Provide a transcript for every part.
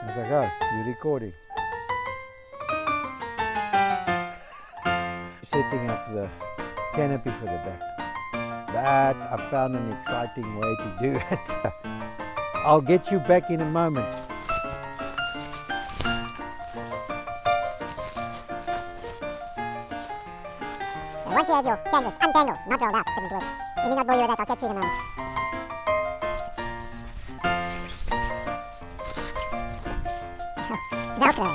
How's it go? You recording? Setting up the canopy for the back. But I found an exciting way to do it. I'll get you back in a moment. And once you have your canvas untangled, not rolled out, didn't do it. Let me not bore you with that, I'll catch you in a moment. It's Velcro.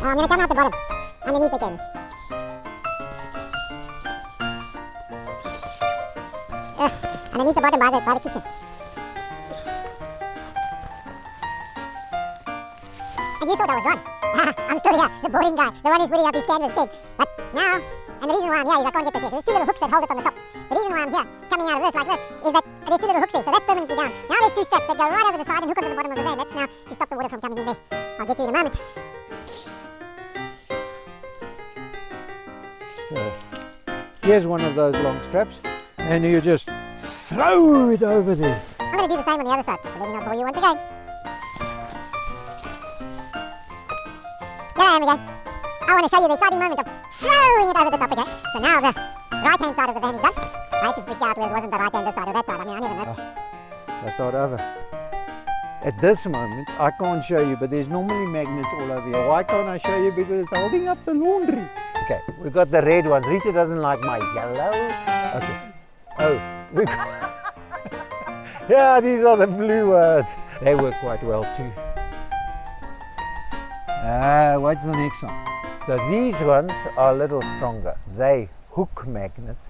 Now I'm going to come out the bottom, underneath the canvas. Underneath the bottom by the kitchen. And you thought I was gone. I'm still here, the boring guy, the one who's putting up his canvas dead. But now, and the reason why I'm here is I can't get this here. There's two little hooks that hold it on the top. The reason why I'm here, coming out of this like this, is that there's two little hooks there, so that's permanently down. Now there's two straps that go right over the side and hook onto the bottom of the van. That's now to stop the water from coming in there. I'll get you in a moment. Here's one of those long straps, and you just throw it over there. I'm going to do the same on the other side, but let me not bore you once again. There I am again. I want to show you the exciting moment of throwing it over the top again. So now the right-hand side of the van is done. I had to figure out whether it wasn't the right-hand side or that side. I mean, I never know. That's not over. At this moment, I can't show you, but there's normally magnets all over here. Why can't I show you? Because it's holding up the laundry. Okay, we got the red ones. Rita doesn't like my yellow. Okay. Oh, we got... yeah, these are the blue ones. They work quite well too. What's the next one? So these ones are a little stronger. They hook magnets.